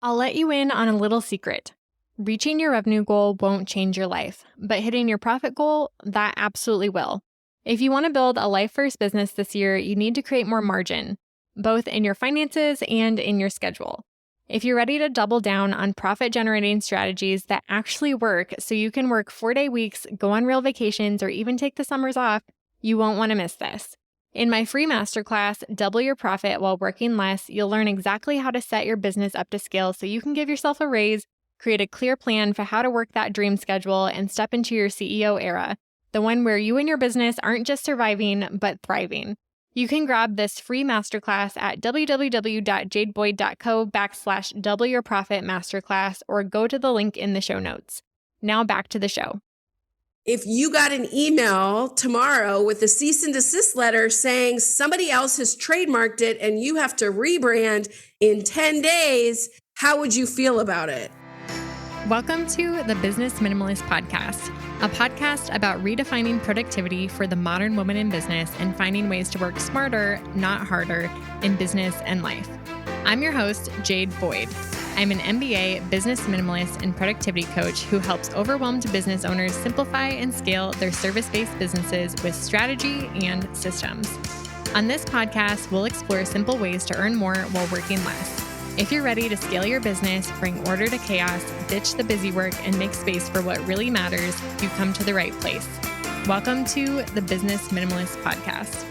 I'll let you in on a little secret. Reaching your revenue goal won't change your life, but hitting your profit goal, that absolutely will. If you want to build a life-first business this year, you need to create more margin, both in your finances and in your schedule. If you're ready to double down on profit-generating strategies that actually work so you can work 4-day weeks, go on real vacations, or even take the summers off, you won't want to miss this. In my free masterclass, Double Your Profit While Working Less, you'll learn exactly how to set your business up to scale so you can give yourself a raise, create a clear plan for how to work that dream schedule, and step into your CEO era, the one where you and your business aren't just surviving, but thriving. You can grab this free masterclass at www.jadeboyd.co/Double Your Profit Masterclass or go to the link in the show notes. Now back to the show. If you got an email tomorrow with a cease and desist letter saying somebody else has trademarked it and you have to rebrand in 10 days, how would you feel about it? Welcome to the Business Minimalist Podcast, a podcast about redefining productivity for the modern woman in business and finding ways to work smarter, not harder, in business and life. I'm your host, Jade Boyd. I'm an MBA business minimalist and productivity coach who helps overwhelmed business owners simplify and scale their service-based businesses with strategy and systems. On this podcast, we'll explore simple ways to earn more while working less. If you're ready to scale your business, bring order to chaos, ditch the busy work, and make space for what really matters, you've come to the right place. Welcome to the Business Minimalist Podcast.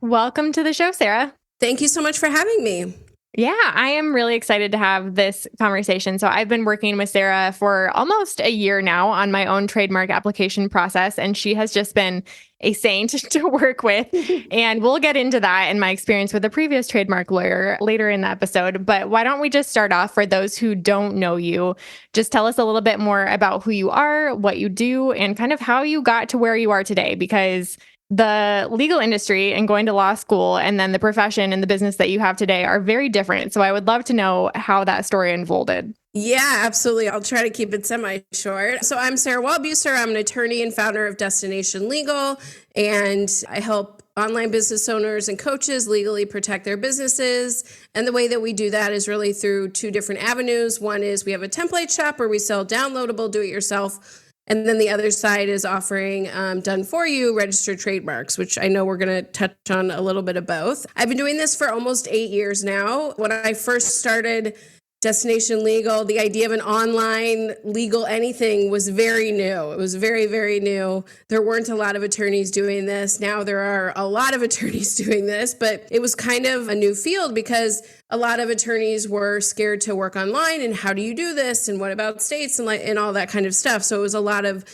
Welcome to the show, Sarah. Thank you so much for having me. Yeah, I am really excited to have this conversation. So I've been working with Sarah for almost a year now on my own trademark application process, and she has just been a saint to work with. And we'll get into that and my experience with a previous trademark lawyer later in the episode. But why don't we just start off, for those who don't know you, just tell us a little bit more about who you are, what you do, and kind of how you got to where you are today, because the legal industry and going to law school and then the profession and the business that you have today are very different. So I would love to know how that story unfolded. Yeah, absolutely. I'll try to keep it semi-short. So I'm Sarah Waldbuesser. I'm an attorney and founder of Destination Legal, and I help online business owners and coaches legally protect their businesses. And the way that we do that is really through two different avenues. One is we have a template shop where we sell downloadable do-it-yourself. And then the other side is offering done for you registered trademarks, which I know we're going to touch on a little bit of both. I've been doing this for almost 8 years now. When I first started Destination Legal, the idea of an online legal anything was very new. It was very, very new. There weren't a lot of attorneys doing this. Now there are a lot of attorneys doing this, but it was kind of a new field because a lot of attorneys were scared to work online and how do you do this and what about states and all that kind of stuff. So it was a lot of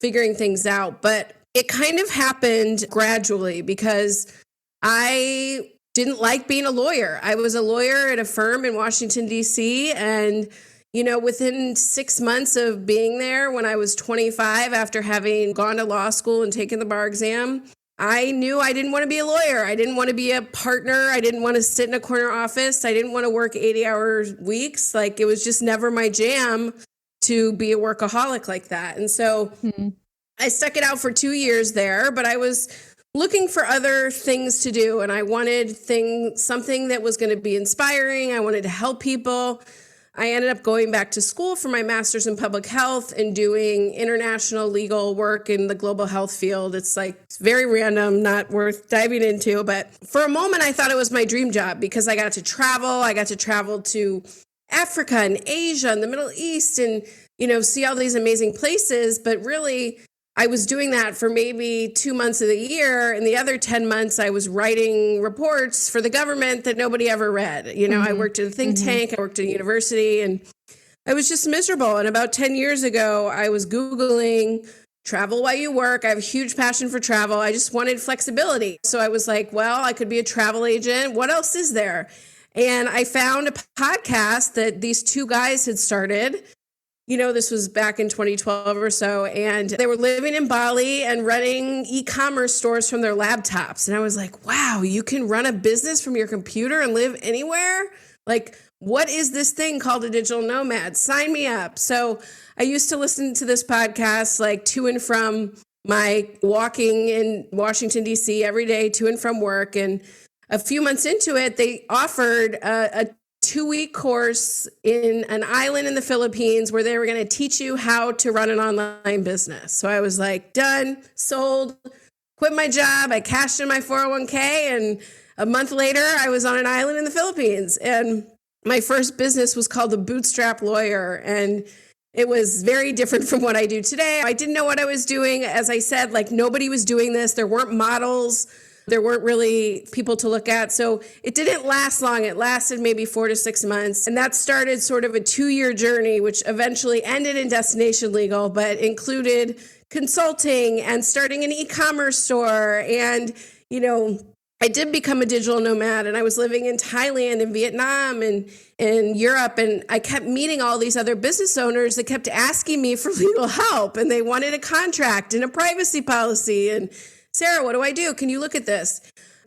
figuring things out, but it kind of happened gradually because I didn't like being a lawyer. I was a lawyer at a firm in Washington, D.C. And, within 6 months of being there, when I was 25, after having gone to law school and taken the bar exam, I knew I didn't want to be a lawyer. I didn't want to be a partner. I didn't want to sit in a corner office. I didn't want to work 80-hour weeks. Like, it was just never my jam to be a workaholic like that. And so I stuck it out for 2 years there, but I was looking for other things to do. And I wanted something that was going to be inspiring. I wanted to help people. I ended up going back to school for my master's in public health and doing international legal work in the global health field. It's very random, not worth diving into. But for a moment, I thought it was my dream job because I got to travel. I got to travel to Africa and Asia and the Middle East and, see all these amazing places. But really, I was doing that for maybe 2 months of the year. And the other 10 months, I was writing reports for the government that nobody ever read. I worked at a think tank, I worked at a university, and I was just miserable. And about 10 years ago, I was Googling travel while you work. I have a huge passion for travel. I just wanted flexibility. So I was like, well, I could be a travel agent. What else is there? And I found a podcast that these two guys had started. This was back in 2012 or so, and they were living in Bali and running e-commerce stores from their laptops. And I was like, wow, you can run a business from your computer and live anywhere? Like, what is this thing called a digital nomad? Sign me up. So I used to listen to this podcast to and from my walking in Washington, D.C. every day, to and from work. And a few months into it, they offered a 2-week course in an island in the Philippines where they were going to teach you how to run an online business. So I was like, done, sold, quit my job. I cashed in my 401k, and a month later, I was on an island in the Philippines. And my first business was called The Bootstrap Lawyer. And it was very different from what I do today. I didn't know what I was doing. As I said, like nobody was doing this. There weren't models. There weren't really people to look at. So it didn't last long. It lasted maybe 4 to 6 months. And that started sort of a 2-year journey, which eventually ended in Destination Legal, but included consulting and starting an e-commerce store. And, I did become a digital nomad, and I was living in Thailand and Vietnam and in Europe. And I kept meeting all these other business owners that kept asking me for legal help, and they wanted a contract and a privacy policy. And Sarah, what do I do? Can you look at this?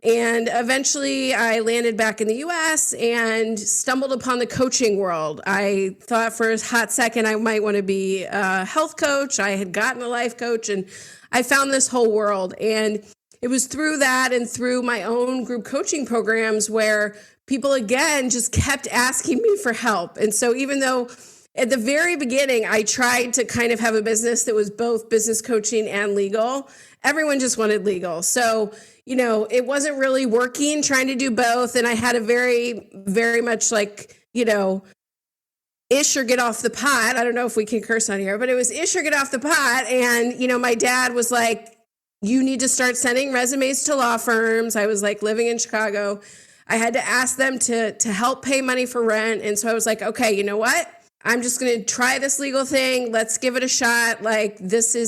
And eventually I landed back in the US and stumbled upon the coaching world. I thought for a hot second I might want to be a health coach. I had gotten a life coach, and I found this whole world. And it was through that and through my own group coaching programs where people, again, just kept asking me for help. And so even though at the very beginning, I tried to kind of have a business that was both business coaching and legal, everyone just wanted legal. So, it wasn't really working trying to do both. And I had a very, very much like, ish or get off the pot. I don't know if we can curse on here, but it was ish or get off the pot. And, my dad was like, you need to start sending resumes to law firms. I was like living in Chicago. I had to ask them to help pay money for rent. And so I was like, okay, you know what? I'm just going to try this legal thing. Let's give it a shot. Like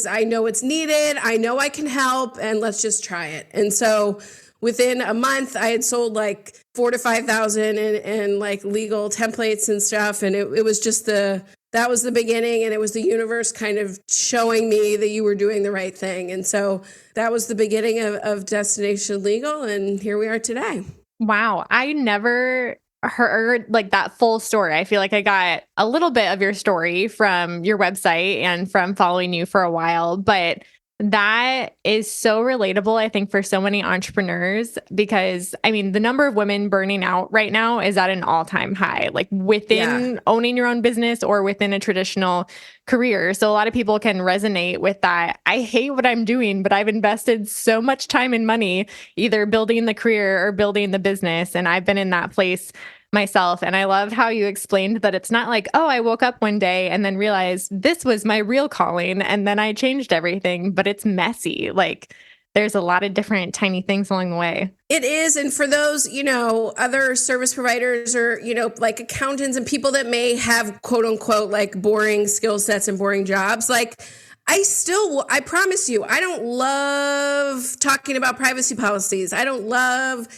I know it's needed. I know I can help, and let's just try it. And so within a month, I had sold like 4,000 to 5,000 and like legal templates and stuff. And it was just that was the beginning, and it was the universe kind of showing me that you were doing the right thing. And so that was the beginning of Destination Legal, and here we are today. Wow. I never heard like that full story. I feel like I got a little bit of your story from your website and from following you for a while, but that is so relatable, I think, for so many entrepreneurs, because the number of women burning out right now is at an all-time high, like within owning your own business or within a traditional career. So a lot of people can resonate with that. I hate what I'm doing, but I've invested so much time and money either building the career or building the business. And I've been in that place myself. And I loved how you explained that it's not like, oh, I woke up one day and then realized this was my real calling and then I changed everything, but it's messy. Like there's a lot of different tiny things along the way. It is. And for those, other service providers or, like accountants and people that may have quote unquote, like boring skill sets and boring jobs, like I promise you, I don't love talking about privacy policies. I don't love,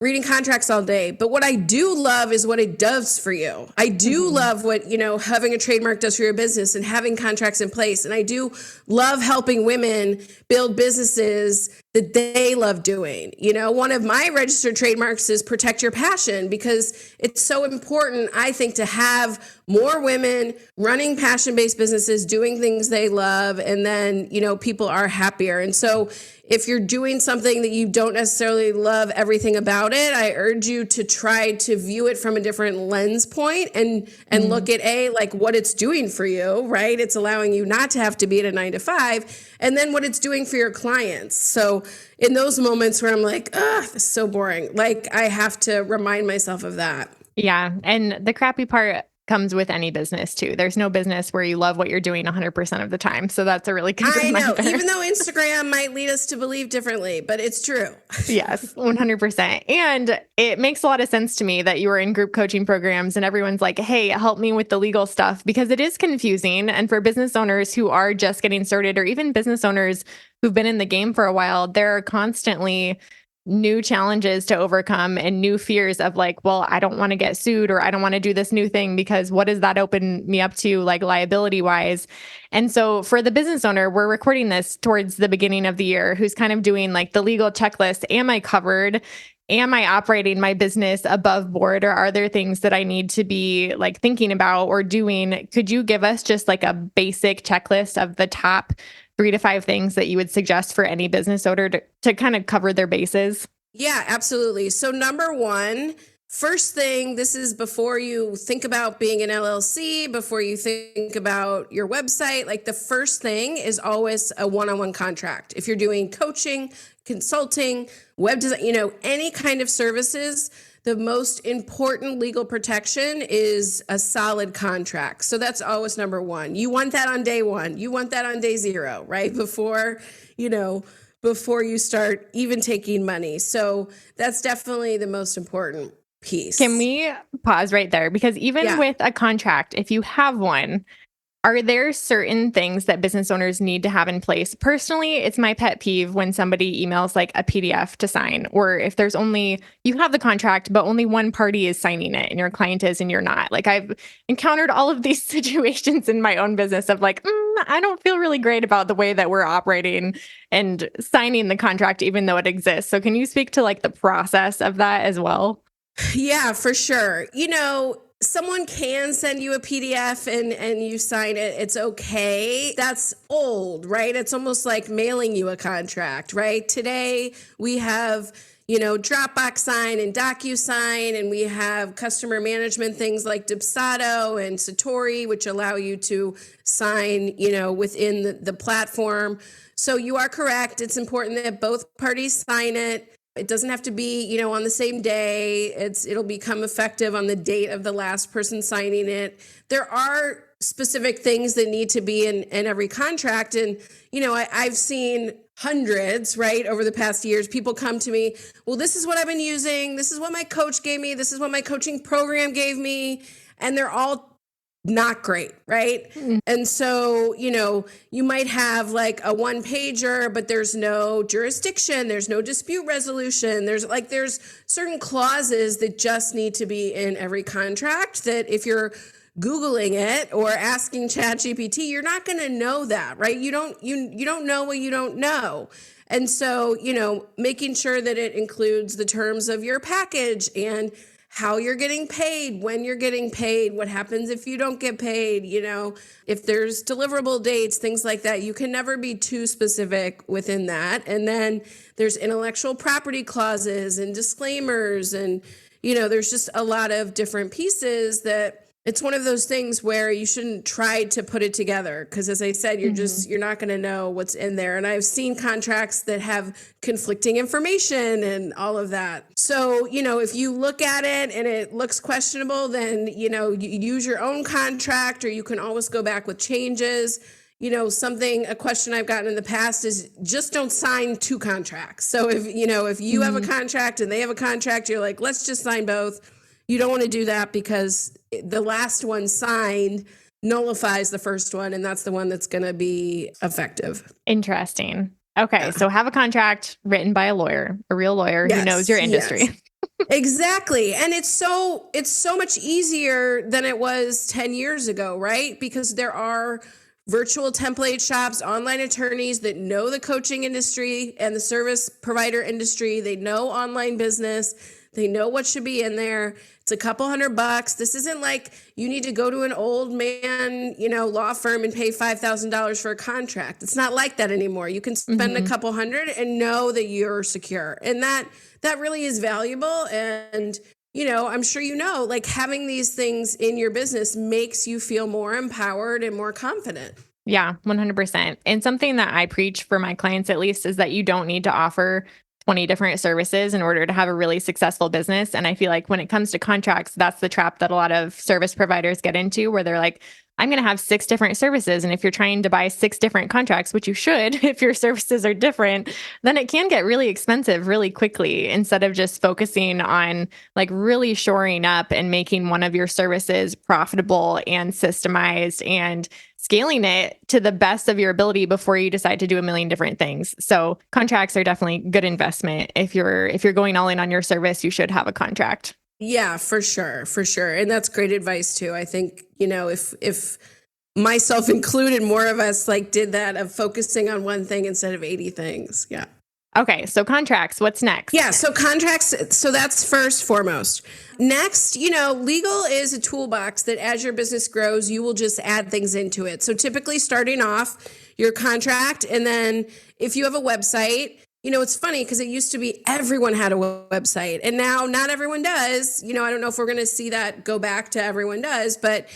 reading contracts all day. But what I do love is what it does for you. I do love what, having a trademark does for your business and having contracts in place. And I do love helping women build businesses that they love doing. One of my registered trademarks is protect your passion, because it's so important, I think, to have more women running passion-based businesses, doing things they love, and then, people are happier. And so if you're doing something that you don't necessarily love everything about it, I urge you to try to view it from a different lens point and look at like what it's doing for you, right? It's allowing you not to have to be at a 9 to 5, and then what it's doing for your clients. So in those moments where I'm like, this is so boring, like I have to remind myself of that. Yeah. And the crappy part comes with any business too. There's no business where you love what you're doing 100% of the time. So that's a really good reminder. I know, even though Instagram might lead us to believe differently, but it's true. Yes, 100%. And it makes a lot of sense to me that you were in group coaching programs and everyone's like, hey, help me with the legal stuff, because it is confusing. And for business owners who are just getting started, or even business owners who've been in the game for a while, there are constantly new challenges to overcome and new fears of like, well, I don't want to get sued, or I don't want to do this new thing because what does that open me up to, like liability wise? And so for the business owner, we're recording this towards the beginning of the year, who's kind of doing like the legal checklist. Am I covered? Am I operating my business above board, or are there things that I need to be like thinking about or doing? Could you give us just like a basic checklist of the top 3 to 5 things that you would suggest for any business owner to kind of cover their bases? Yeah, absolutely. So number one, first thing, this is before you think about being an LLC, before you think about your website, like the first thing is always a one-on-one contract. If you're doing coaching, consulting, web design, any kind of services, the most important legal protection is a solid contract. So that's always number one. You want that on day one. You want that on day zero, right? Before you start even taking money. So that's definitely the most important piece. Can we pause right there? Because even with a contract, if you have one, are there certain things that business owners need to have in place? Personally, it's my pet peeve when somebody emails like a PDF to sign, or if there's only, you have the contract, but only one party is signing it and your client is and you're not. Like I've encountered all of these situations in my own business of like, I don't feel really great about the way that we're operating and signing the contract, even though it exists. So can you speak to like the process of that as well? Yeah, for sure. Someone can send you a PDF and you sign it. It's okay. That's old, right? It's almost like mailing you a contract, right? Today we have, Dropbox Sign and DocuSign, and we have customer management things like Dipsato and Satori, which allow you to sign, within the platform. So you are correct. It's important that both parties sign it. It doesn't have to be, on the same day. It'll become effective on the date of the last person signing it. There are specific things that need to be in every contract. And, I've seen hundreds, right, over the past years. People come to me, well, this is what I've been using. This is what my coach gave me. This is what my coaching program gave me. And they're all not great, right? And so, you might have like a one pager, but there's no jurisdiction, there's no dispute resolution. There's certain clauses that just need to be in every contract that if you're Googling it or asking ChatGPT, you're not going to know that, right? You don't know what you don't know. And so, making sure that it includes the terms of your package and how you're getting paid, when you're getting paid, what happens if you don't get paid, if there's deliverable dates, things like that. You can never be too specific within that. And then there's intellectual property clauses and disclaimers. And, there's just a lot of different pieces that it's one of those things where you shouldn't try to put it together. Because as I said, you're not going to know what's in there. And I've seen contracts that have conflicting information and all of that. So, if you look at it and it looks questionable, then, you use your own contract, or you can always go back with changes. A question I've gotten in the past is just don't sign two contracts. So if you have a contract and they have a contract, you're like, let's just sign both. You don't want to do that because the last one signed nullifies the first one, and that's the one that's going to be effective. Interesting. Okay, so have a contract written by a real lawyer who knows your industry. Yes. Exactly. And it's so much easier than it was 10 years ago, right? Because there are virtual template shops, online attorneys that know the coaching industry and the service provider industry. They know online business. They know what should be in there. It's a couple $100. This isn't like you need to go to an old man, law firm and pay $5,000 for a contract. It's not like that anymore. You can spend a couple hundred and know that you're secure. And that really is valuable. And, I'm sure like having these things in your business makes you feel more empowered and more confident. Yeah, 100%. And something that I preach for my clients, at least, is that you don't need to offer 20 different services in order to have a really successful business. And I feel like when it comes to contracts, that's the trap that a lot of service providers get into, where they're like, I'm going to have 6 different services. And if you're trying to buy 6 different contracts, which you should, if your services are different, then it can get really expensive really quickly, instead of just focusing on like really shoring up and making one of your services profitable and systemized and scaling it to the best of your ability before you decide to do a million different things. So contracts are definitely good investment. If you're going all in on your service, you should have a contract. Yeah, for sure. For sure. And that's great advice too. I think, if myself included, more of us did that, of focusing on one thing instead of 80 things. Yeah. Okay. So contracts, what's next? Yeah. So contracts. So that's first foremost. Next, legal is a toolbox that as your business grows, you will just add things into it. So typically starting off your contract, and then if you have a website, It's funny because it used to be everyone had a website, and now not everyone does. I don't know if we're going to see that go back to everyone does, but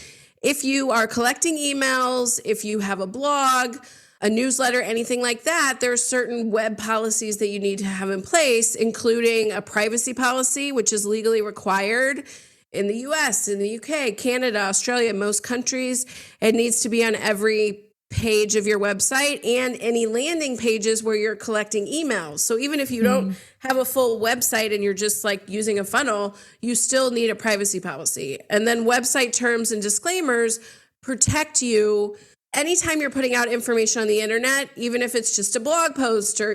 if you are collecting emails, if you have a blog, a newsletter, anything like that, there are certain web policies that you need to have in place, including a privacy policy, which is legally required in the US, in the UK, Canada, Australia, most countries. It needs to be on every page of your website and any landing pages where you're collecting emails. So even if you don't have a full website and you're just like using a funnel, you still need a privacy policy. And then website terms and disclaimers protect you anytime you're putting out information on the internet, even if it's just a blog post or,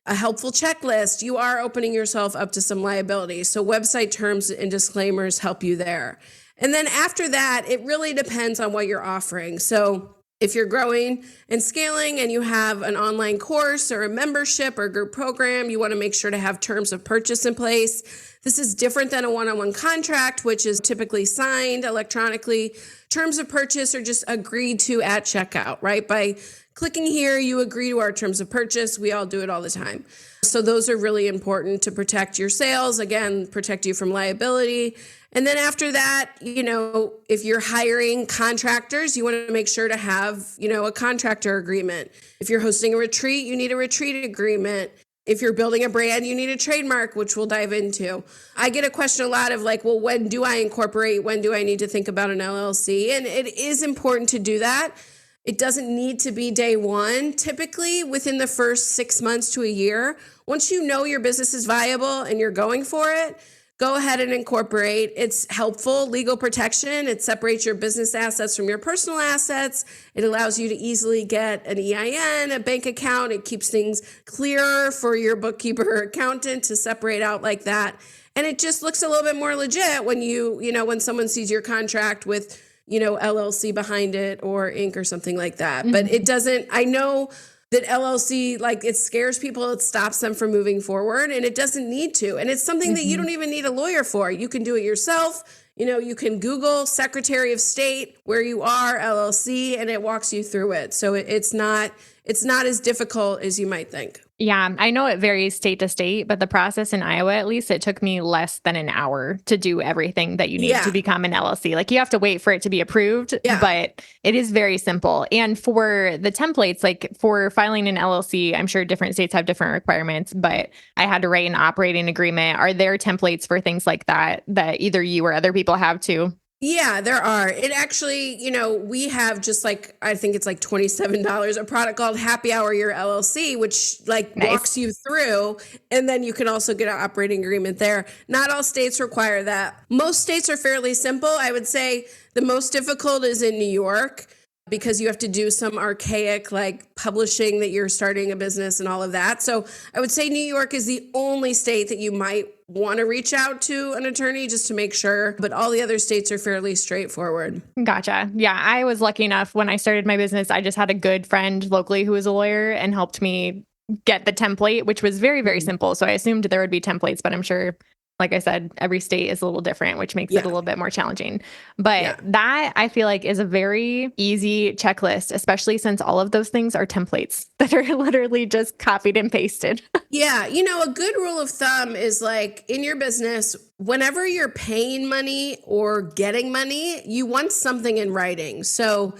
a helpful checklist, you are opening yourself up to some liability. So website terms and disclaimers help you there. And then after that, it really depends on what you're offering. So if you're growing and scaling and you have an online course or a membership or group program, you want to make sure to have terms of purchase in place. This is different than a one-on-one contract, which is typically signed electronically. Terms of purchase are just agreed to at checkout, right? By clicking here, you agree to our terms of purchase. We all do it all the time. So those are really important to protect your sales, again, protect you from liability. And then after that, if you're hiring contractors, you want to make sure to have, a contractor agreement. If you're hosting a retreat, you need a retreat agreement. If you're building a brand, you need a trademark, which we'll dive into. I get a question a lot of like, well, when do I incorporate? When do I need to think about an LLC? And it is important to do that. It doesn't need to be day one. Typically, within the first 6 months to a year, once you know your business is viable and you're going for it, go ahead and incorporate. It's helpful, legal protection. It separates your business assets from your personal assets. It allows you to easily get an EIN, a bank account. It keeps things clearer for your bookkeeper or accountant to separate out like that. And it just looks a little bit more legit when when someone sees your contract with, LLC behind it or Inc. or something like that. Mm-hmm. But it doesn't, I know that LLC, it scares people, it stops them from moving forward, and it doesn't need to. And it's something that you don't even need a lawyer for. You can do it yourself. You can Google Secretary of State, where you are, LLC, and it walks you through it. So it's not as difficult as you might think. Yeah, I know it varies state to state, but the process in Iowa, at least, it took me less than an hour to do everything that you need to become an LLC. You have to wait for it to be approved, but it is very simple. And for the templates, for filing an LLC, I'm sure different states have different requirements, but I had to write an operating agreement. Are there templates for things like that either you or other people have too? Yeah, there are. It actually, we have just I think it's $27, a product called Happy Hour Your LLC, which nice. Walks you through. And then you can also get an operating agreement there. Not all states require that. Most states are fairly simple. I would say the most difficult is in New York, because you have to do some archaic publishing that you're starting a business and all of that. So I would say New York is the only state that you might want to reach out to an attorney just to make sure. But all the other states are fairly straightforward. Gotcha. Yeah, I was lucky enough when I started my business. I just had a good friend locally who was a lawyer and helped me get the template, which was very, very simple. So I assumed there would be templates, but I'm sure, like I said, every state is a little different, which makes it a little bit more challenging. But that I feel like is a very easy checklist, especially since all of those things are templates that are literally just copied and pasted. Yeah. A good rule of thumb is in your business, whenever you're paying money or getting money, you want something in writing. So,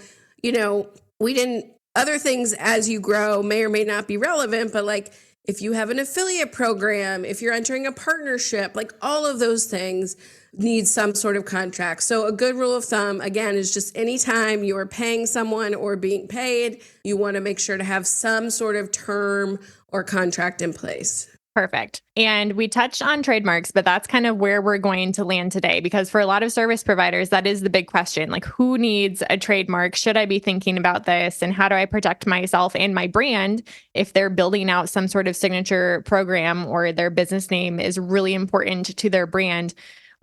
other things as you grow may or may not be relevant, but if you have an affiliate program, if you're entering a partnership, all of those things need some sort of contract. So a good rule of thumb, again, is just anytime you are paying someone or being paid, you want to make sure to have some sort of term or contract in place. Perfect. And we touched on trademarks, but that's kind of where we're going to land today, because for a lot of service providers, that is the big question. Who needs a trademark? Should I be thinking about this? And how do I protect myself and my brand if they're building out some sort of signature program or their business name is really important to their brand?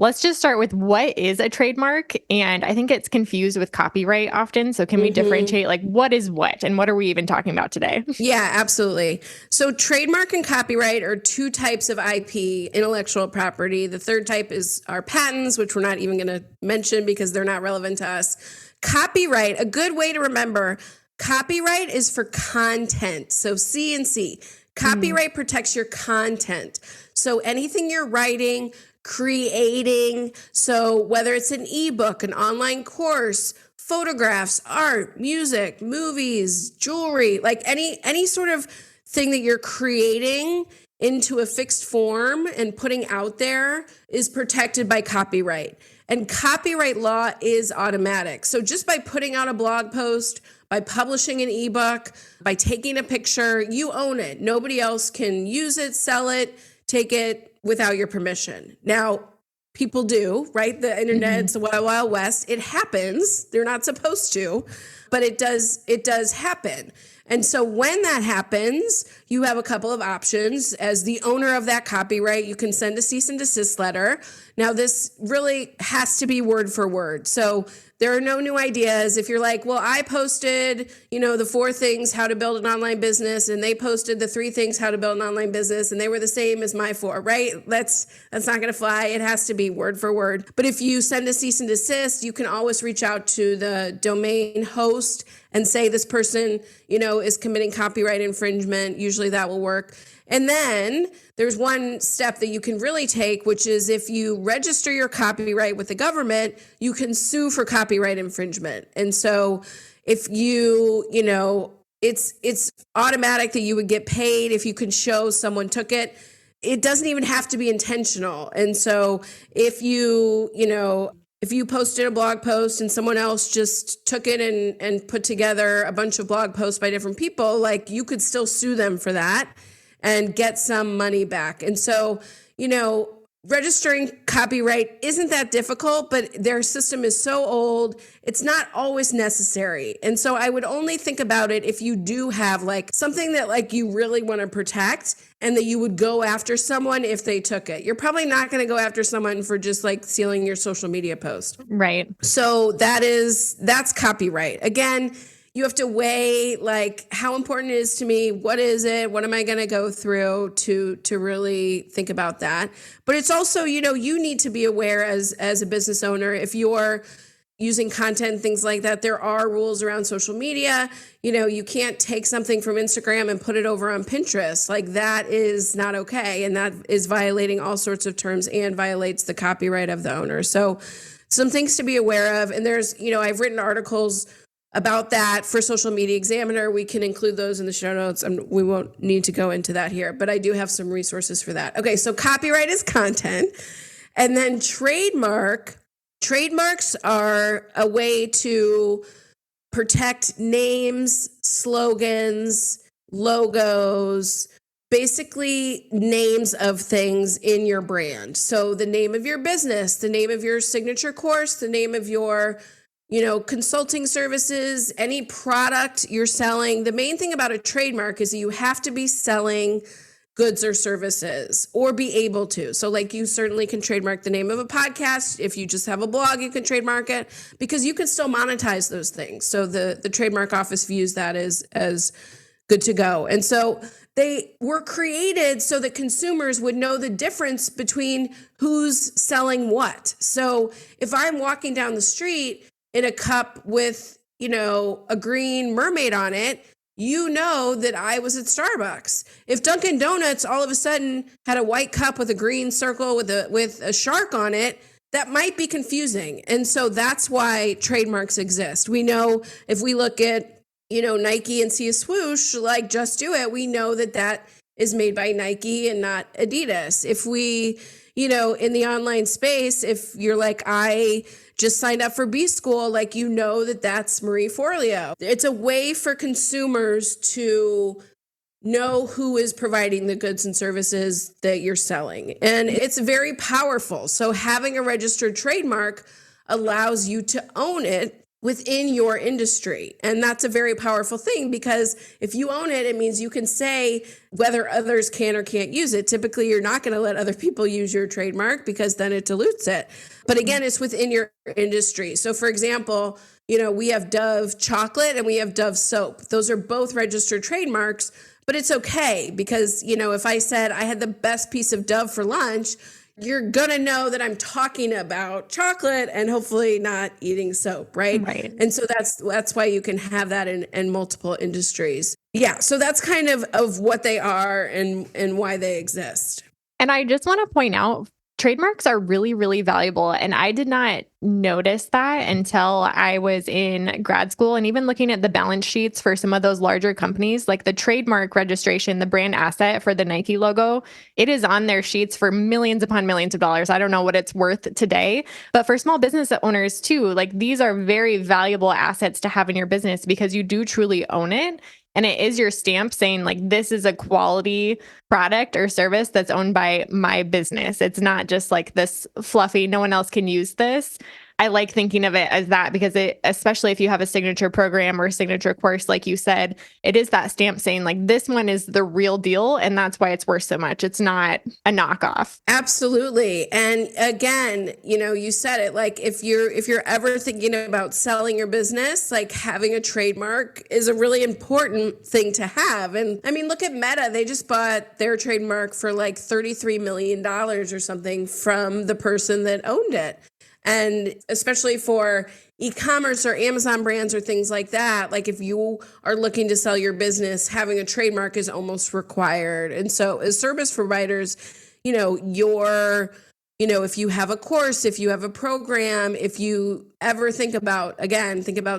Let's just start with what is a trademark? And I think it's confused with copyright often. So can we differentiate what is what and what are we even talking about today? Yeah, absolutely. So trademark and copyright are two types of IP, intellectual property. The third type is our patents, which we're not even going to mention because they're not relevant to us. Copyright, a good way to remember, copyright is for content. So C and C. Copyright protects your content. So anything you're writing, creating, so whether it's an ebook, an online course, photographs, art, music, movies, jewelry, like any sort of thing that you're creating into a fixed form and putting out there is protected by copyright. And copyright law is automatic. So just by putting out a blog post, by publishing an ebook, by taking a picture, you own it. Nobody else can use it, sell it, take it without your permission. Now, people do, right? The internet's the wild, wild west. It happens. They're not supposed to, but it does happen. And so when that happens, you have a couple of options. As the owner of that copyright, you can send a cease and desist letter. Now, this really has to be word for word. So there are no new ideas. If you're like, well, I posted, the 4 things how to build an online business, and they posted the 3 things how to build an online business, and they were the same as my 4, right? That's not going to fly. It has to be word for word. But if you send a cease and desist, you can always reach out to the domain host and say this person, is committing copyright infringement. Usually that will work. And then there's one step that you can really take, which is if you register your copyright with the government, you can sue for copyright infringement. And so if it's automatic that you would get paid if you can show someone took it. It doesn't even have to be intentional. And so if you posted a blog post and someone else just took it and put together a bunch of blog posts by different people, like you could still sue them for that and get some money back. And so, registering copyright isn't that difficult, but their system is so old, it's not always necessary. And so I would only think about it if you do have like something that like you really want to protect and that you would go after someone if they took it. You're probably not going to go after someone for just like stealing your social media post. Right. So that's copyright. Again, you have to weigh like how important it is to me. What is it? What am I going to go through to really think about that? But it's also, you need to be aware as a business owner, if you're using content, things like that, there are rules around social media. You can't take something from Instagram and put it over on Pinterest. Like that is not okay. And that is violating all sorts of terms and violates the copyright of the owner. So some things to be aware of. And there's, I've written articles about that for Social Media Examiner. We can include those in the show notes, and we won't need to go into that here, but I do have some resources for that. Okay, so copyright is content. And then trademarks are a way to protect names, slogans, logos, basically names of things in your brand. So the name of your business, the name of your signature course, the name of your consulting services, any product you're selling. The main thing about a trademark is that you have to be selling goods or services or be able to. So like you certainly can trademark the name of a podcast. If you just have a blog, you can trademark it because you can still monetize those things. So the trademark office views that as good to go. And so they were created so that consumers would know the difference between who's selling what. So if I'm walking down the street in a cup with, a green mermaid on it, that I was at Starbucks. If Dunkin' Donuts all of a sudden had a white cup with a green circle with a shark on it, that might be confusing. And so that's why trademarks exist. We know if we look at, Nike and see a swoosh, like Just Do It, we know that is made by Nike and not Adidas. If we, in the online space, if you're like, I just signed up for B School, like that's Marie Forleo. It's a way for consumers to know who is providing the goods and services that you're selling. And it's very powerful. So having a registered trademark allows you to own it within your industry. And that's a very powerful thing because if you own it, it means you can say whether others can or can't use it. Typically, you're not going to let other people use your trademark because then it dilutes it. But again, it's within your industry. So for example, we have Dove chocolate and we have Dove soap. Those are both registered trademarks, but it's okay because, if I said I had the best piece of Dove for lunch, you're going to know that I'm talking about chocolate and hopefully not eating soap, right? Right. And so that's why you can have that in multiple industries. Yeah, so that's kind of what they are and why they exist. And I just want to point out, trademarks are really, really valuable. And I did not notice that until I was in grad school. And even looking at the balance sheets for some of those larger companies, like the trademark registration, the brand asset for the Nike logo, it is on their sheets for millions upon millions of dollars. I don't know what it's worth today, but for small business owners too, like these are very valuable assets to have in your business because you do truly own it. And it is your stamp saying, like, this is a quality product or service that's owned by my business. It's not just like this fluffy, no one else can use this. I like thinking of it as that because it, especially if you have a signature program or a signature course, like you said, it is that stamp saying like this one is the real deal. And that's why it's worth so much. It's not a knockoff. Absolutely. And again, you said it, like if you're ever thinking about selling your business, like having a trademark is a really important thing to have. And I mean, look at Meta. They just bought their trademark for like $33 million or something from the person that owned it. And especially for e-commerce or Amazon brands or things like that, like if you are looking to sell your business, having a trademark is almost required. And so as service providers, if you have a course, if you have a program, if you ever think about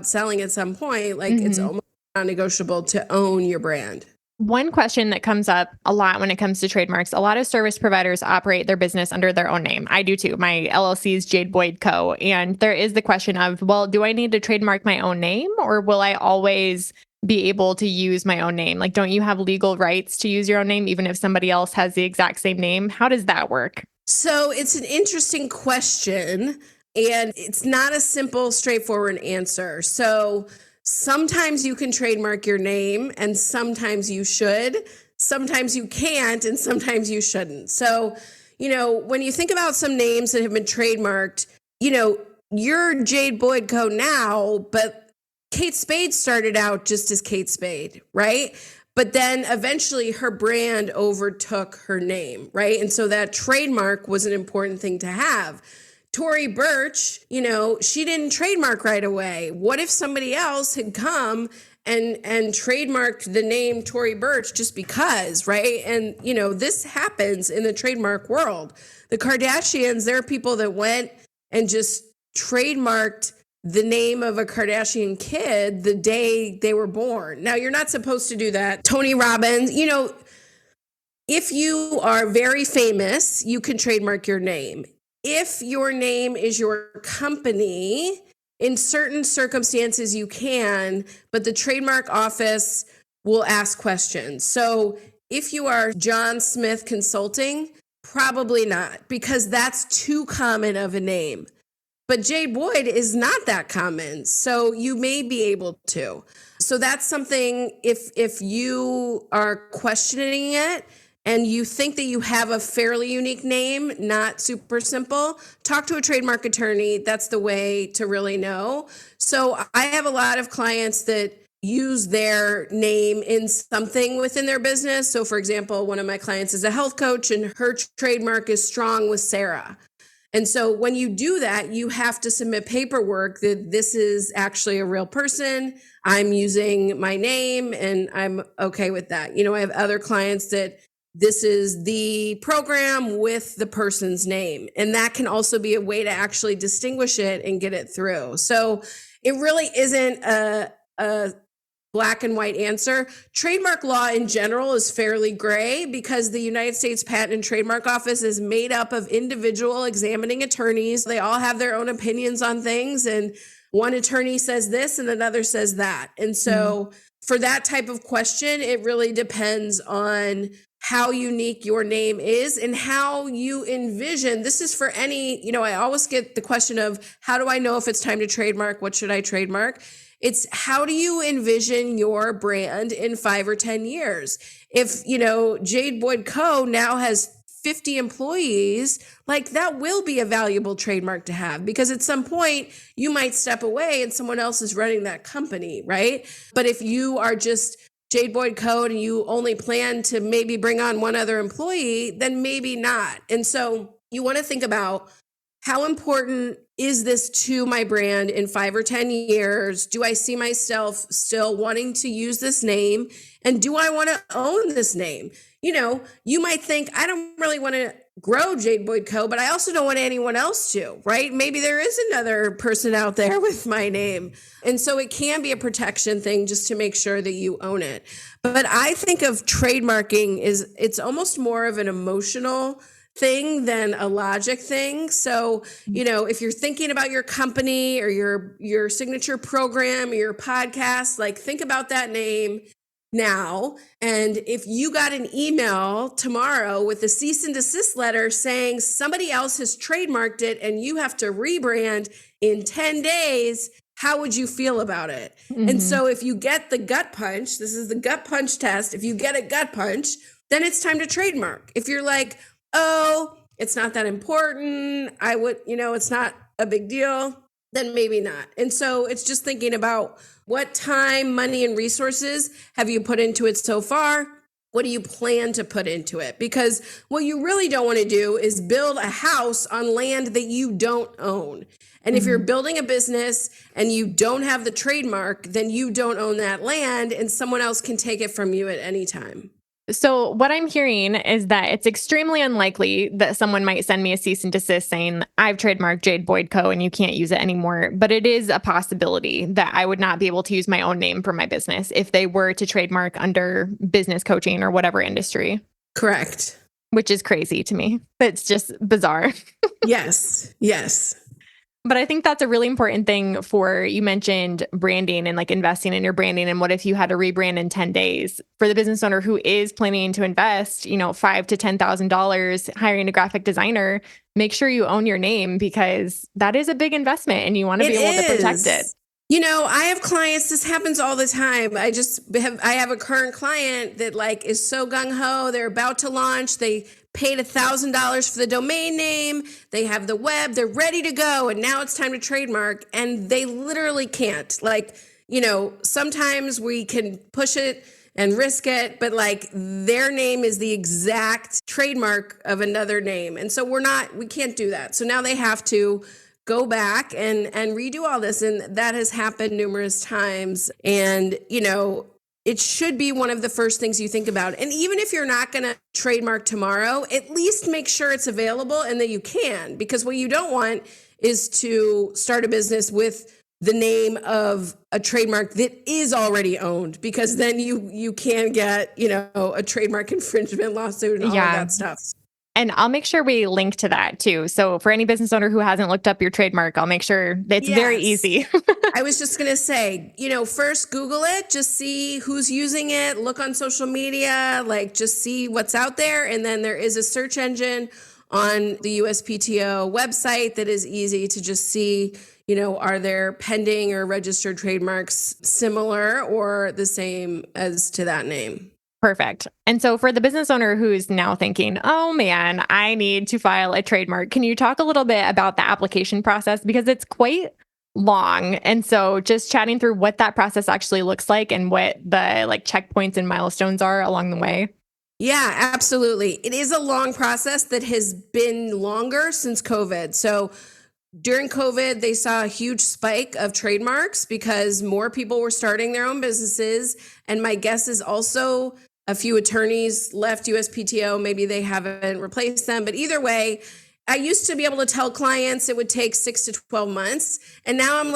selling at some point, like it's almost non-negotiable to own your brand. One question that comes up a lot when it comes to trademarks, a lot of service providers operate their business under their own name. I do too. My LLC is Jade Boyd Co. And there is the question of, well, do I need to trademark my own name or will I always be able to use my own name? Like, don't you have legal rights to use your own name, even if somebody else has the exact same name? How does that work? So it's an interesting question and it's not a simple, straightforward answer. So sometimes you can trademark your name and sometimes you should, sometimes you can't, and sometimes you shouldn't. So, when you think about some names that have been trademarked, you're Jade Boyd Co. now, but Kate Spade started out just as Kate Spade, right? But then eventually her brand overtook her name, right? And so that trademark was an important thing to have. Tory Burch, she didn't trademark right away. What if somebody else had come and trademarked the name Tory Burch just because, right? And, this happens in the trademark world. The Kardashians, there are people that went and just trademarked the name of a Kardashian kid the day they were born. Now, you're not supposed to do that. Tony Robbins, if you are very famous, you can trademark your name. If your name is your company, in certain circumstances you can, but the trademark office will ask questions. So if you are John Smith Consulting, probably not, because that's too common of a name. But Jade Boyd is not that common, so you may be able to. So that's something, if you are questioning it, and you think that you have a fairly unique name, not super simple, talk to a trademark attorney. That's the way to really know. So I have a lot of clients that use their name in something within their business. So for example, one of my clients is a health coach and her trademark is Strong with Sarah. And so when you do that, you have to submit paperwork that this is actually a real person. I'm using my name and I'm okay with that. I have other clients that this is the program with the person's name. And that can also be a way to actually distinguish it and get it through. So it really isn't a black and white answer. Trademark law in general is fairly gray because the United States Patent and Trademark Office is made up of individual examining attorneys. They all have their own opinions on things. And one attorney says this and another says that. And so for that type of question, it really depends on how unique your name is and how you envision. This is for any, I always get the question of how do I know if it's time to trademark? What should I trademark? It's how do you envision your brand in 5 or 10 years? If, Jade Boyd Co. now has 50 employees, like that will be a valuable trademark to have because at some point you might step away and someone else is running that company, right? But if you are just Jade Boyd Co. and you only plan to maybe bring on one other employee, then maybe not. And so you want to think about, how important is this to my brand in 5 or 10 years? Do I see myself still wanting to use this name? And do I want to own this name? You might think, I don't really want to grow Jade Boyd Co., but I also don't want anyone else to, right? Maybe there is another person out there with my name. And so it can be a protection thing just to make sure that you own it. But I think of trademarking it's almost more of an emotional thing than a logic thing. So, if you're thinking about your company or your signature program or your podcast, like think about that name now. And if you got an email tomorrow with a cease and desist letter saying somebody else has trademarked it and you have to rebrand in 10 days, how would you feel about it? Mm-hmm. And so if you get the gut punch, this is the gut punch test. If you get a gut punch, then it's time to trademark. If you're like, oh, it's not that important, it's not a big deal, then maybe not. And so it's just thinking about, what time, money, and resources have you put into it so far? What do you plan to put into it? Because what you really don't want to do is build a house on land that you don't own. And if you're building a business and you don't have the trademark, then you don't own that land and someone else can take it from you at any time. So what I'm hearing is that it's extremely unlikely that someone might send me a cease and desist saying, I've trademarked Jade Boyd Co. and you can't use it anymore. But it is a possibility that I would not be able to use my own name for my business if they were to trademark under business coaching or whatever industry. Correct. Which is crazy to me. It's just bizarre. Yes. But I think that's a really important thing you mentioned branding and like investing in your branding. And what if you had to rebrand in 10 days for the business owner who is planning to invest, $5,000 to $10,000 hiring a graphic designer, make sure you own your name because that is a big investment and you want to be able to protect it. I have clients, this happens all the time. I have a current client that is so gung-ho. They're about to launch. They paid $1,000 for the domain name. They have the web, they're ready to go. And now it's time to trademark. And they literally can't. Sometimes we can push it and risk it, but their name is the exact trademark of another name. And so we can't do that. So now they have to go back and redo all this. And that has happened numerous times. And, it should be one of the first things you think about. And even if you're not going to trademark tomorrow, at least make sure it's available and that you can. Because what you don't want is to start a business with the name of a trademark that is already owned, because then you can get, a trademark infringement lawsuit and all of that stuff. And I'll make sure we link to that too. So for any business owner who hasn't looked up your trademark, I'll make sure it's very easy. I was just going to say, first Google it, just see who's using it, look on social media, just see what's out there. And then there is a search engine on the USPTO website that is easy to just see, are there pending or registered trademarks similar or the same as to that name? Perfect. And so for the business owner who's now thinking, oh man, I need to file a trademark, can you talk a little bit about the application process? Because it's quite long. And so just chatting through what that process actually looks like and what the checkpoints and milestones are along the way. Yeah, absolutely. It is a long process that has been longer since COVID. So during COVID, they saw a huge spike of trademarks because more people were starting their own businesses. And my guess is also a few attorneys left USPTO. Maybe they haven't replaced them. But either way, I used to be able to tell clients it would take 6 to 12 months. And now I'm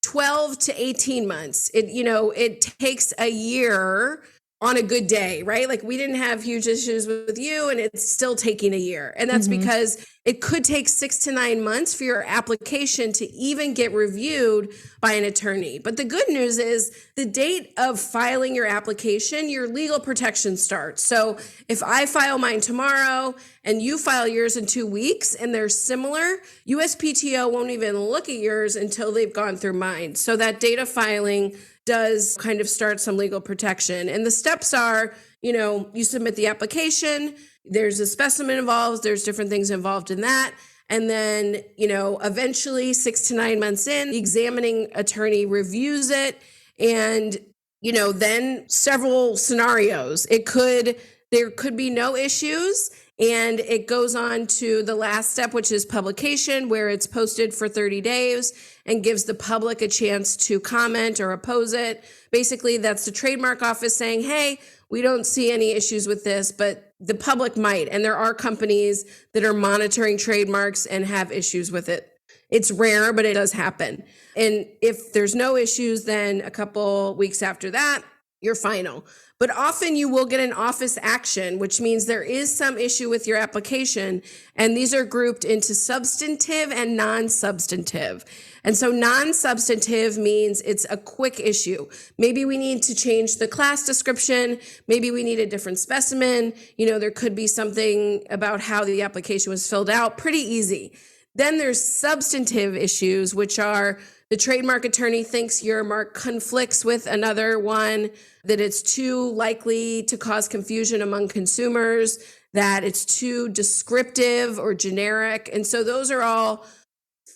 12 to 18 months. It takes a year on a good day, right? We didn't have huge issues with you and it's still taking a year. And that's because it could take 6 to 9 months for your application to even get reviewed by an attorney. But the good news is the date of filing your application, your legal protection starts. So if I file mine tomorrow and you file yours in 2 weeks and they're similar, USPTO won't even look at yours until they've gone through mine. So that date of filing does kind of start some legal protection. And the steps are, you submit the application, there's a specimen involved, there's different things involved in that. And then, eventually 6 to 9 months in, the examining attorney reviews it. And, then several scenarios. There could be no issues. And it goes on to the last step, which is publication, where it's posted for 30 days and gives the public a chance to comment or oppose it. Basically, that's the trademark office saying, hey, we don't see any issues with this, but the public might. And there are companies that are monitoring trademarks and have issues with it. It's rare, but it does happen. And if there's no issues, then a couple weeks after that, you're final. But often you will get an office action, which means there is some issue with your application. And these are grouped into substantive and non-substantive. And so non-substantive means it's a quick issue. Maybe we need to change the class description. Maybe we need a different specimen. There could be something about how the application was filled out. Pretty easy. Then there's substantive issues, which are the trademark attorney thinks your mark conflicts with another one, that it's too likely to cause confusion among consumers, that it's too descriptive or generic. And so those are all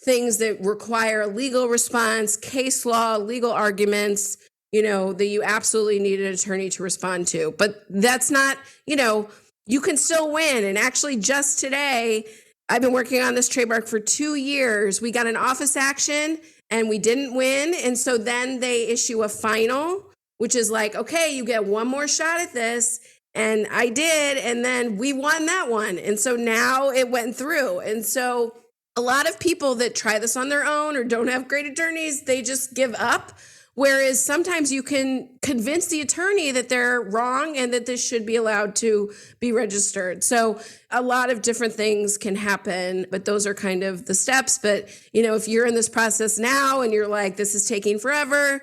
things that require a legal response, case law, legal arguments, that you absolutely need an attorney to respond to. But that's not, you can still win. And actually just today, I've been working on this trademark for 2 years. We got an office action and we didn't win. And so then they issue a final, which is like, okay, you get one more shot at this. And I did. And then we won that one. And so now it went through. And so a lot of people that try this on their own or don't have great attorneys, they just give up. Whereas sometimes you can convince the attorney that they're wrong and that this should be allowed to be registered. So a lot of different things can happen, but those are kind of the steps. But, if you're in this process now and you're like, this is taking forever,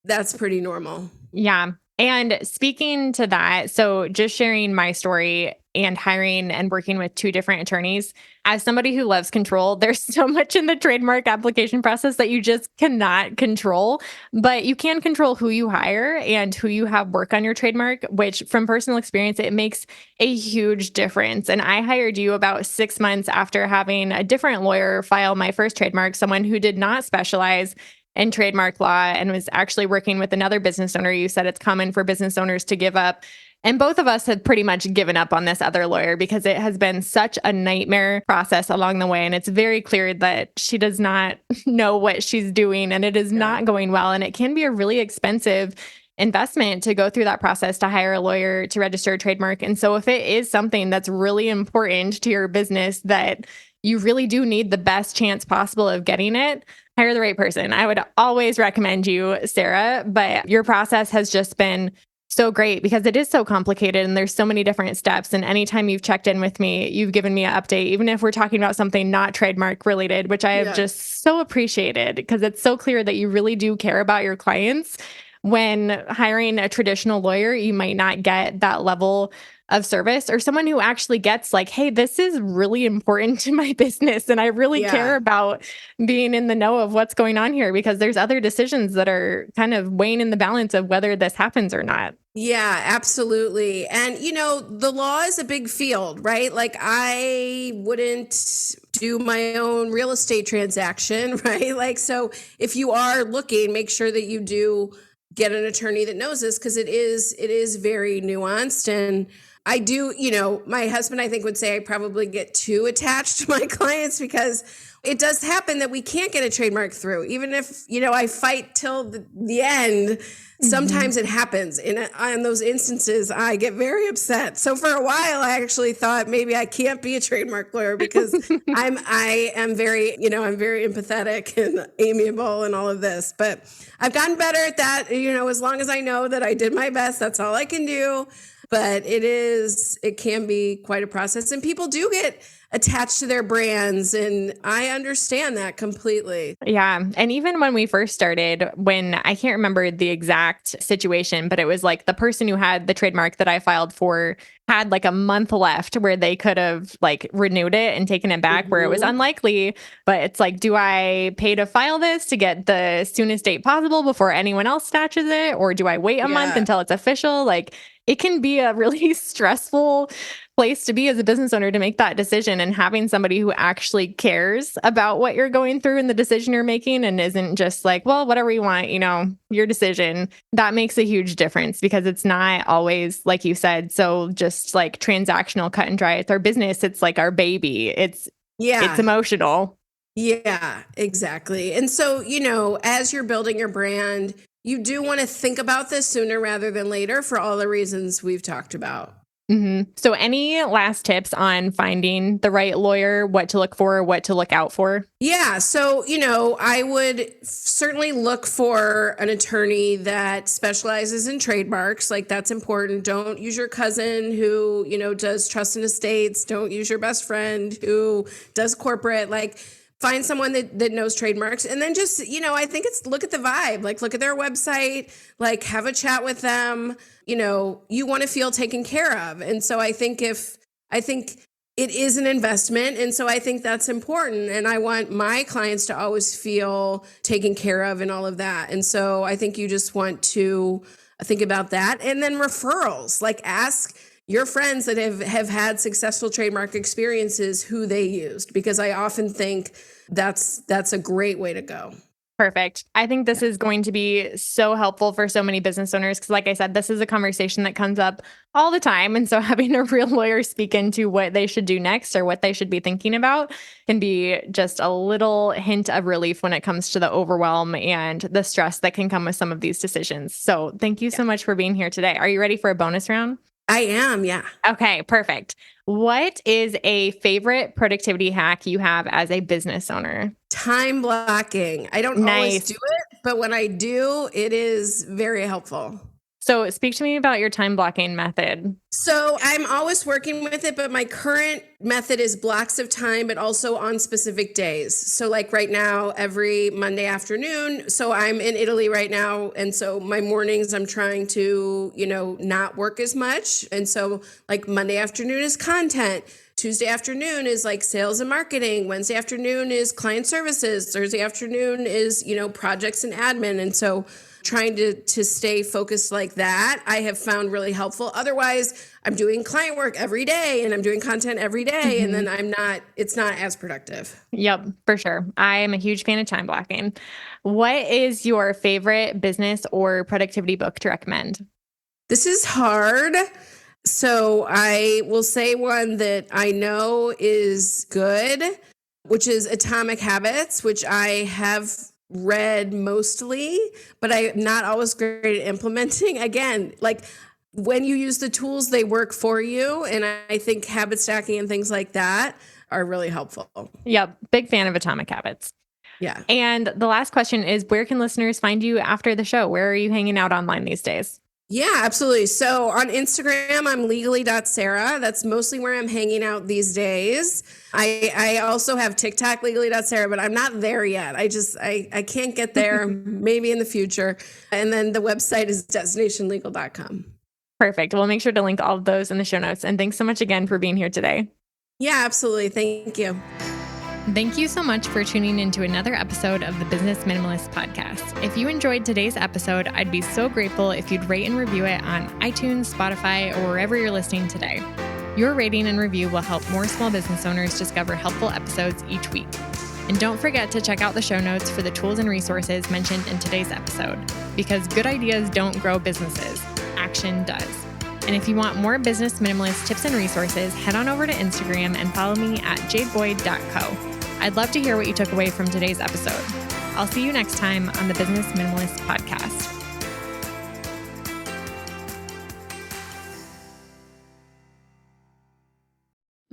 that's pretty normal. Yeah. And speaking to that, so just sharing my story and hiring and working with 2 different attorneys, as somebody who loves control, there's so much in the trademark application process that you just cannot control, but you can control who you hire and who you have work on your trademark, which from personal experience, it makes a huge difference. And I hired you about 6 months after having a different lawyer file my first trademark, someone who did not specialize in trademark law and was actually working with another business owner. You said it's common for business owners to give up. And both of us had pretty much given up on this other lawyer because it has been such a nightmare process along the way. And it's very clear that she does not know what she's doing and it is not going well. And it can be a really expensive investment to go through that process to hire a lawyer to register a trademark. And so if it is something that's really important to your business that you really do need the best chance possible of getting it, hire the right person. I would always recommend you, Sarah, but your process has just been so great because it is so complicated and there's so many different steps. And anytime you've checked in with me, you've given me an update, even if we're talking about something not trademark related, which I have just so appreciated because it's so clear that you really do care about your clients. When hiring a traditional lawyer, you might not get that level of service or someone who actually gets like, hey, this is really important to my business. And I really care about being in the know of what's going on here because there's other decisions that are kind of weighing in the balance of whether this happens or not. Yeah, absolutely. And, the law is a big field, right? Like I wouldn't do my own real estate transaction, right? Like, so if you are looking, make sure that you do get an attorney that knows this because it is very nuanced. And I do, my husband, I think, would say I probably get too attached to my clients because it does happen that we can't get a trademark through. Even if, I fight till the end, sometimes it happens. And on those instances, I get very upset. So for a while, I actually thought maybe I can't be a trademark lawyer because I am very, I'm very empathetic and amiable and all of this. But I've gotten better at that. As long as I know that I did my best, that's all I can do. But it can be quite a process. And people do get attached to their brands. And I understand that completely. Yeah. And even when we first started, when I can't remember the exact situation, but it was like the person who had the trademark that I filed for had like a month left where they could have like renewed it and taken it back where it was unlikely. But it's like, do I pay to file this to get the soonest date possible before anyone else snatches it? Or do I wait a month until it's official? Like, it can be a really stressful place to be as a business owner to make that decision, and having somebody who actually cares about what you're going through and the decision you're making and isn't just like, well, whatever you want, your decision, that makes a huge difference because it's not always, like you said, so just like transactional, cut and dry. It's our business. It's like our baby. It's Yeah. emotional. Yeah, exactly. And so, as you're building your brand, you do want to think about this sooner rather than later for all the reasons we've talked about. So any last tips on finding the right lawyer, what to look for, what to look out for? Yeah. So, I would certainly look for an attorney that specializes in trademarks. Like, that's important. Don't use your cousin who, does trust and estates. Don't use your best friend who does corporate. Like, find someone that knows trademarks. And then just, I think it's look at the vibe, like look at their website, like have a chat with them. You want to feel taken care of. And so I think it is an investment. And so I think that's important. And I want my clients to always feel taken care of and all of that. And so I think you just want to think about that. And then referrals, like ask your friends that have had successful trademark experiences who they used, because I often think that's a great way to go. Perfect. I think this is going to be so helpful for so many business owners because, like I said, this is a conversation that comes up all the time. And so having a real lawyer speak into what they should do next or what they should be thinking about can be just a little hint of relief when it comes to the overwhelm and the stress that can come with some of these decisions. So thank you so much for being here today. Are you ready for a bonus round? I am, yeah. Okay, perfect. What is a favorite productivity hack you have as a business owner? Time blocking. I don't always do it, but when I do, it is very helpful. So speak to me about your time blocking method. So I'm always working with it, but my current method is blocks of time, but also on specific days. So like right now, every Monday afternoon. So I'm in Italy right now. And so my mornings, I'm trying to, not work as much. And so like Monday afternoon is content. Tuesday afternoon is like sales and marketing. Wednesday afternoon is client services. Thursday afternoon is, projects and admin. And so trying to stay focused like that, I have found really helpful. Otherwise, I'm doing client work every day and I'm doing content every day. And then it's not as productive. Yep, for sure. I am a huge fan of time blocking. What is your favorite business or productivity book to recommend? This is hard. So I will say one that I know is good, which is Atomic Habits, which I have read mostly, but I'm not always great at implementing. Again, like when you use the tools, they work for you. And I think habit stacking and things like that are really helpful. Yep, big fan of Atomic Habits. Yeah. And the last question is, where can listeners find you after the show? Where are you hanging out online these days? Yeah, absolutely. So on Instagram, I'm legally.sarah. That's mostly where I'm hanging out these days. I also have TikTok, legally.sarah, but I'm not there yet. I can't get there, maybe in the future. And then the website is destinationlegal.com. Perfect. We'll make sure to link all of those in the show notes. And thanks so much again for being here today. Yeah, absolutely. Thank you. Thank you so much for tuning into another episode of the Business Minimalist Podcast. If you enjoyed today's episode, I'd be so grateful if you'd rate and review it on iTunes, Spotify, or wherever you're listening today. Your rating and review will help more small business owners discover helpful episodes each week. And don't forget to check out the show notes for the tools and resources mentioned in today's episode, because good ideas don't grow businesses, action does. And if you want more business minimalist tips and resources, head on over to Instagram and follow me at jadeboyd.co. I'd love to hear what you took away from today's episode. I'll see you next time on the Business Minimalist Podcast.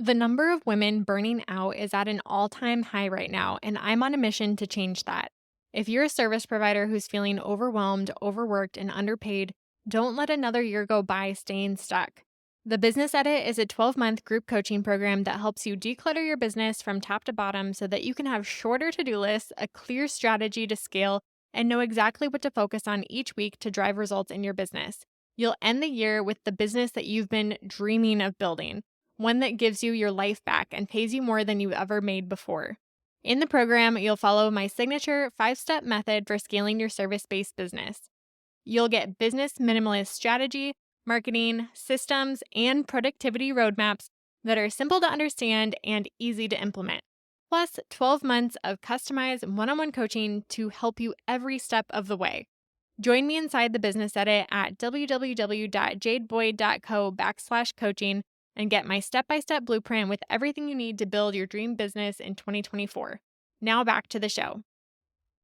The number of women burning out is at an all-time high right now, and I'm on a mission to change that. If you're a service provider who's feeling overwhelmed, overworked, and underpaid, don't let another year go by staying stuck. The Business Edit is a 12-month group coaching program that helps you declutter your business from top to bottom so that you can have shorter to-do lists, a clear strategy to scale, and know exactly what to focus on each week to drive results in your business. You'll end the year with the business that you've been dreaming of building, one that gives you your life back and pays you more than you ever made before. In the program, you'll follow my signature 5-step method for scaling your service-based business. You'll get business minimalist strategy, marketing, systems, and productivity roadmaps that are simple to understand and easy to implement. Plus, 12 months of customized one-on-one coaching to help you every step of the way. Join me inside the Business Edit at www.jadeboyd.co/coaching and get my step-by-step blueprint with everything you need to build your dream business in 2024. Now back to the show.